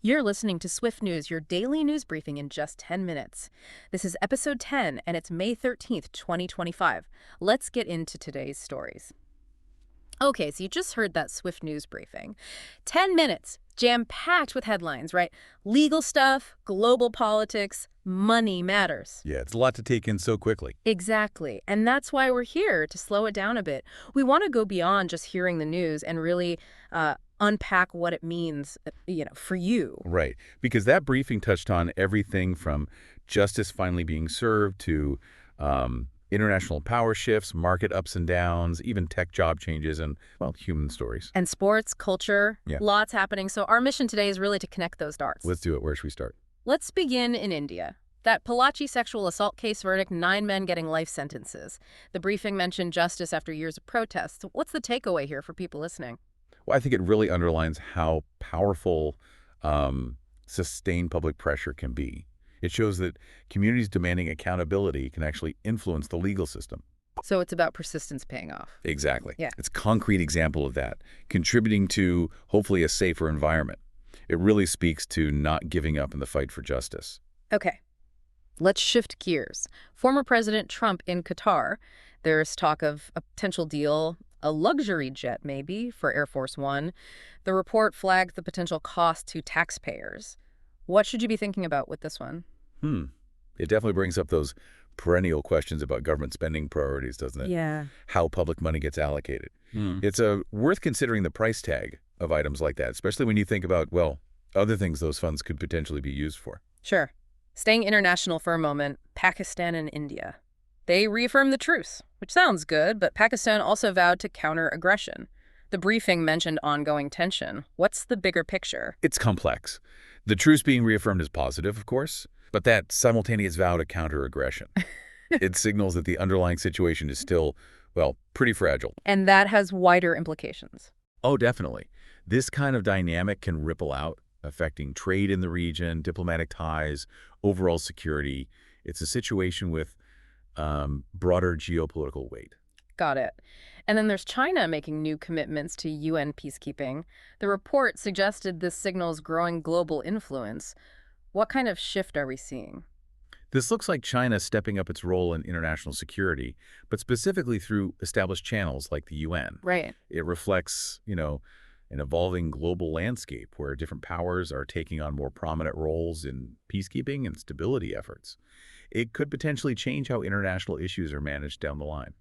You're listening to Swift News, your daily news briefing in just 10 minutes. This is episode 10, and it's May 13th, 2025. Let's get into today's stories. Okay, so you just heard that Swift News briefing. 10 minutes, jam-packed with headlines, right? Legal stuff, global politics, money matters. Yeah, it's a lot to take in so quickly. Exactly, and that's why we're here, to slow it down a bit. We want to go beyond just hearing the news and really unpack what it means, for you. Right, because that briefing touched on everything from justice finally being served to international power shifts, market ups and downs, even tech job changes and, well, human stories. And sports, culture, Yeah. lots happening. So our mission today is really to connect those dots. Let's do it. Where should we start? Let's begin in India. That Pollachi sexual assault case verdict, 9 men getting life sentences. The briefing mentioned justice after years of protests. What's the takeaway here for people listening? Well, I think it really underlines how powerful sustained public pressure can be. It shows that communities demanding accountability can actually influence the legal system. So it's about persistence paying off. Exactly. Yeah. It's a concrete example of that, contributing to, hopefully, a safer environment. It really speaks to not giving up in the fight for justice. Okay, let's shift gears. Former President Trump in Qatar. There's talk of a potential deal, a luxury jet maybe, for Air Force One. The report flagged the potential cost to taxpayers. What should you be thinking about with this one? It definitely brings up those perennial questions about government spending priorities, doesn't it? Yeah. How public money gets allocated. It's worth considering the price tag of items like that, especially when you think about, well, other things those funds could potentially be used for. Sure. Staying international for a moment, Pakistan and India. They reaffirmed the truce, which sounds good, but Pakistan also vowed to counter aggression. The briefing mentioned ongoing tension. What's the bigger picture? It's complex. The truce being reaffirmed is positive, of course, but that simultaneous vow to counter aggression. It signals that the underlying situation is still, well, pretty fragile. And that has wider implications. Oh, definitely. This kind of dynamic can ripple out, affecting trade in the region, diplomatic ties, overall security. It's a situation with broader geopolitical weight. Got it. And then there's China making new commitments to UN peacekeeping. The report suggested this signals growing global influence. What kind of shift are we seeing? This looks like China stepping up its role in international security, but specifically through established channels like the UN. Right. It reflects, an evolving global landscape where different powers are taking on more prominent roles in peacekeeping and stability efforts. It could potentially change how international issues are managed down the line.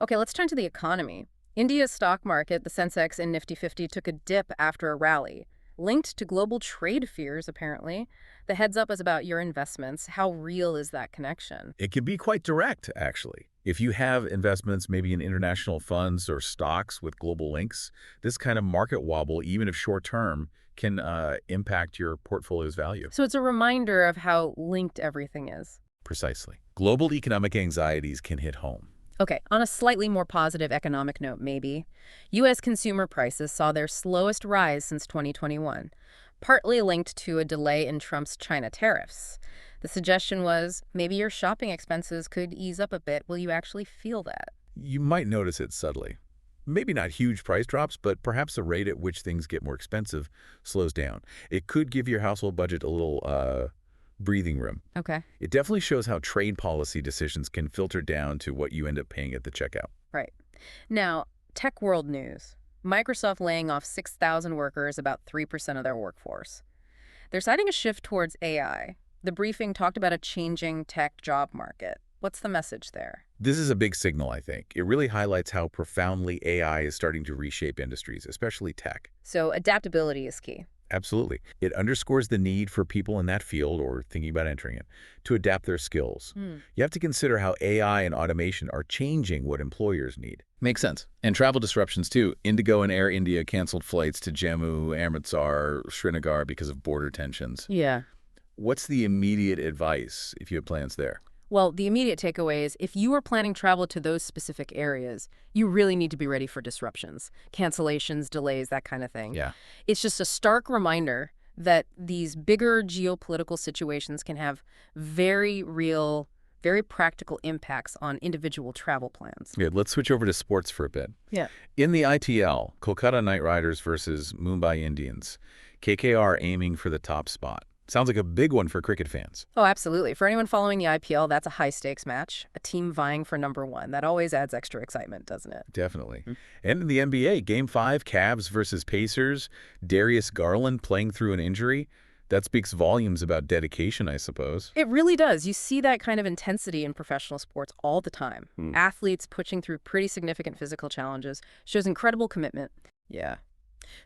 Okay, let's turn to the economy. India's stock market, the Sensex and Nifty 50, took a dip after a rally, linked to global trade fears, apparently. The heads up is about your investments. How real is that connection? It can be quite direct, actually. If you have investments maybe in international funds or stocks with global links, this kind of market wobble, even if short-term, can impact your portfolio's value. So it's a reminder of how linked everything is. Precisely. Global economic anxieties can hit home. Okay, on a slightly more positive economic note, maybe. U.S. consumer prices saw their slowest rise since 2021, partly linked to a delay in Trump's China tariffs. The suggestion was maybe your shopping expenses could ease up a bit. Will you actually feel that? You might notice it subtly. Maybe not huge price drops, but perhaps the rate at which things get more expensive slows down. It could give your household budget a little breathing room. Okay. It definitely shows how trade policy decisions can filter down to what you end up paying at the checkout. Right. Now, tech world news. Microsoft laying off 6,000 workers, about 3% of their workforce. They're citing a shift towards AI. The briefing talked about a changing tech job market. What's the message there? This is a big signal, I think. It really highlights how profoundly AI is starting to reshape industries, especially tech. So adaptability is key. Absolutely. It underscores the need for people in that field or thinking about entering it to adapt their skills. You have to consider how AI and automation are changing what employers need. Makes sense. And travel disruptions too. Indigo and Air India canceled flights to Jammu, Amritsar, Srinagar because of border tensions. Yeah. What's the immediate advice if you have plans there? Well, the immediate takeaway is if you are planning travel to those specific areas, you really need to be ready for disruptions, cancellations, delays, that kind of thing. Yeah. It's just a stark reminder that these bigger geopolitical situations can have very real, very practical impacts on individual travel plans. Good. Let's switch over to sports for a bit. Yeah. In the IPL, Kolkata Knight Riders versus Mumbai Indians, KKR aiming for the top spot. Sounds like a big one for cricket fans. Oh, absolutely. For anyone following the IPL, that's a high-stakes match, a team vying for number one. That always adds extra excitement, doesn't it? Definitely. And in the NBA, Game 5, Cavs versus Pacers, Darius Garland playing through an injury. That speaks volumes about dedication, I suppose. It really does. You see that kind of intensity in professional sports all the time. Athletes pushing through pretty significant physical challenges shows incredible commitment. Yeah.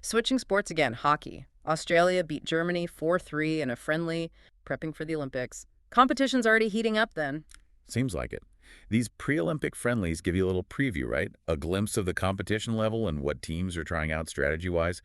Switching sports again, hockey. Australia beat Germany 4-3 in a friendly, prepping for the Olympics. Competition's already heating up then. Seems like it. These pre-Olympic friendlies give you a little preview, right? A glimpse of the competition level and what teams are trying out strategy-wise.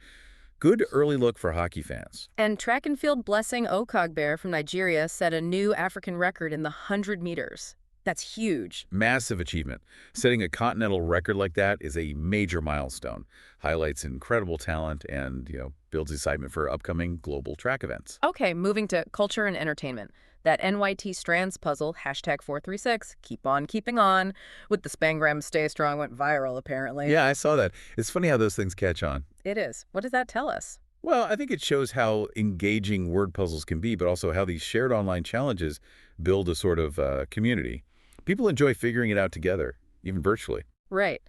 Good early look for hockey fans. And track and field Blessing Okogbear from Nigeria set a new African record in the 100 meters. That's huge. Massive achievement. Setting a continental record like that is a major milestone. Highlights incredible talent and, builds excitement for upcoming global track events. Okay, moving to culture and entertainment. That NYT Strands puzzle, #436, keep on keeping on, with the Spangram Stay Strong went viral, apparently. Yeah, I saw that. It's funny how those things catch on. It is. What does that tell us? Well, I think it shows how engaging word puzzles can be, but also how these shared online challenges build a sort of community. People enjoy figuring it out together, even virtually. Right.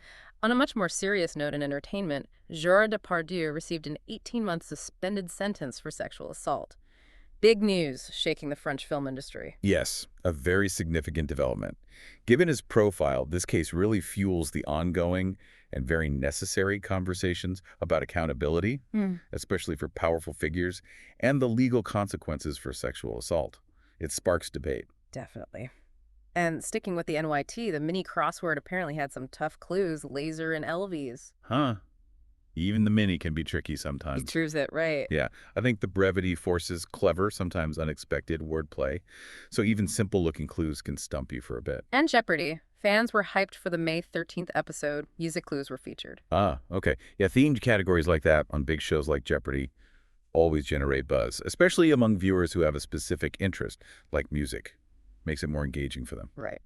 On a much more serious note in entertainment, Gerard Depardieu received an 18-month suspended sentence for sexual assault. Big news shaking the French film industry. Yes, a very significant development. Given his profile, this case really fuels the ongoing and very necessary conversations about accountability, especially for powerful figures, and the legal consequences for sexual assault. It sparks debate. Definitely. And sticking with the NYT, the mini crossword apparently had some tough clues, laser and Elvies. Huh. Even the mini can be tricky sometimes. He proves it, right. Yeah, I think the brevity forces clever, sometimes unexpected wordplay. So even simple-looking clues can stump you for a bit. And Jeopardy! Fans were hyped for the May 13th episode. Music clues were featured. Ah, okay. Yeah, themed categories like that on big shows like Jeopardy always generate buzz, especially among viewers who have a specific interest, like music. Makes it more engaging for them. Right.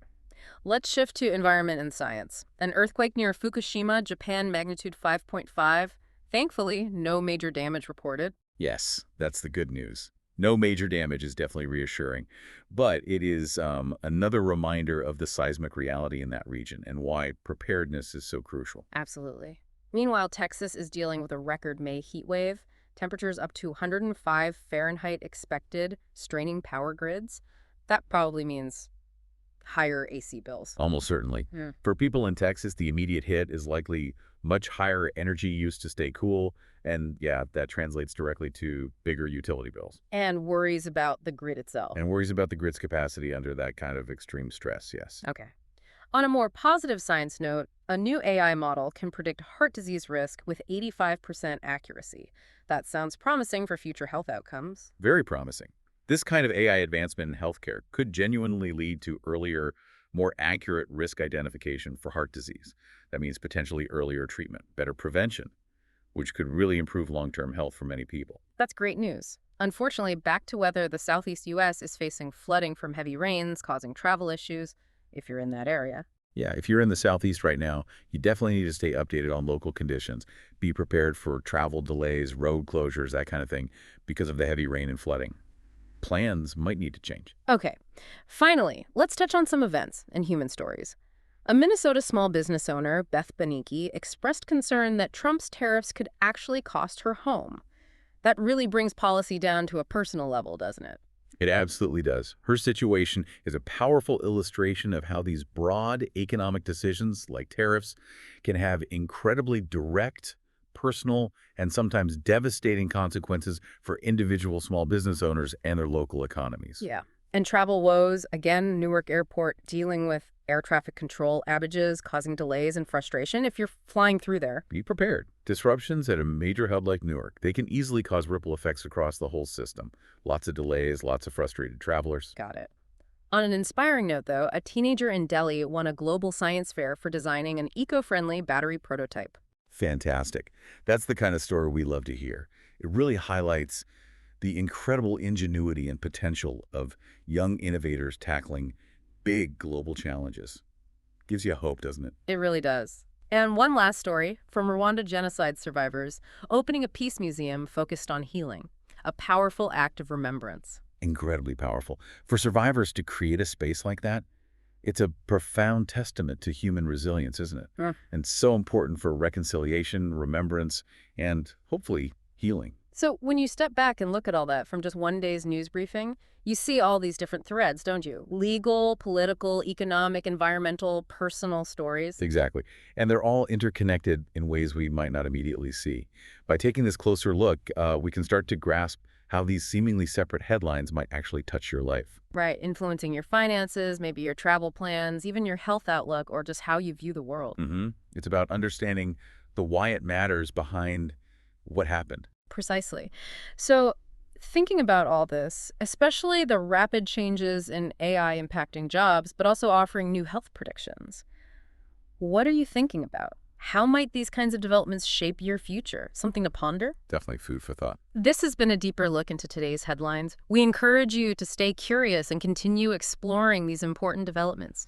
Let's shift to environment and science. An earthquake near Fukushima, Japan, magnitude 5.5. Thankfully, no major damage reported. Yes, that's the good news. No major damage is definitely reassuring, but it is another reminder of the seismic reality in that region and why preparedness is so crucial. Absolutely. Meanwhile, Texas is dealing with a record May heat wave. Temperatures up to 105 Fahrenheit expected, straining power grids. That probably means higher AC bills. Almost certainly. For people in Texas, the immediate hit is likely much higher energy use to stay cool, and yeah, that translates directly to bigger utility bills. And worries about the grid itself. And worries about the grid's capacity under that kind of extreme stress, yes. Okay. On a more positive science note, a new AI model can predict heart disease risk with 85% accuracy. That sounds promising for future health outcomes. Very promising. This kind of AI advancement in healthcare could genuinely lead to earlier, more accurate risk identification for heart disease. That means potentially earlier treatment, better prevention, which could really improve long-term health for many people. That's great news. Unfortunately, back to weather, the southeast U.S. is facing flooding from heavy rains, causing travel issues, if you're in that area. Yeah, if you're in the southeast right now, you definitely need to stay updated on local conditions. Be prepared for travel delays, road closures, that kind of thing, because of the heavy rain and flooding. Plans might need to change. Okay. Finally, let's touch on some events and human stories. A Minnesota small business owner, Beth Beniki, expressed concern that Trump's tariffs could actually cost her home. That really brings policy down to a personal level, doesn't it? It absolutely does. Her situation is a powerful illustration of how these broad economic decisions, like tariffs, can have incredibly direct, personal, and sometimes devastating consequences for individual small business owners and their local economies. Yeah. And travel woes, again, Newark Airport dealing with air traffic control outages, causing delays and frustration if you're flying through there. Be prepared. Disruptions at a major hub like Newark, they can easily cause ripple effects across the whole system. Lots of delays, lots of frustrated travelers. Got it. On an inspiring note, though, a teenager in Delhi won a global science fair for designing an eco-friendly battery prototype. Fantastic. That's the kind of story we love to hear. It really highlights the incredible ingenuity and potential of young innovators tackling big global challenges. Gives you hope, doesn't it? It really does. And one last story from Rwanda genocide survivors, opening a peace museum focused on healing, a powerful act of remembrance. Incredibly powerful. For survivors to create a space like that, it's a profound testament to human resilience, isn't it? Mm. And so important for reconciliation, remembrance, and hopefully healing. So when you step back and look at all that from just one day's news briefing, you see all these different threads, don't you? Legal, political, economic, environmental, personal stories. Exactly. And they're all interconnected in ways we might not immediately see. By taking this closer look, we can start to grasp how these seemingly separate headlines might actually touch your life. Right, influencing your finances, maybe your travel plans, even your health outlook, or just how you view the world. It's about understanding the why it matters behind what happened. Precisely. So, thinking about all this, especially the rapid changes in AI impacting jobs, but also offering new health predictions, what are you thinking about? How might these kinds of developments shape your future? Something to ponder? Definitely food for thought. This has been a deeper look into today's headlines. We encourage you to stay curious and continue exploring these important developments.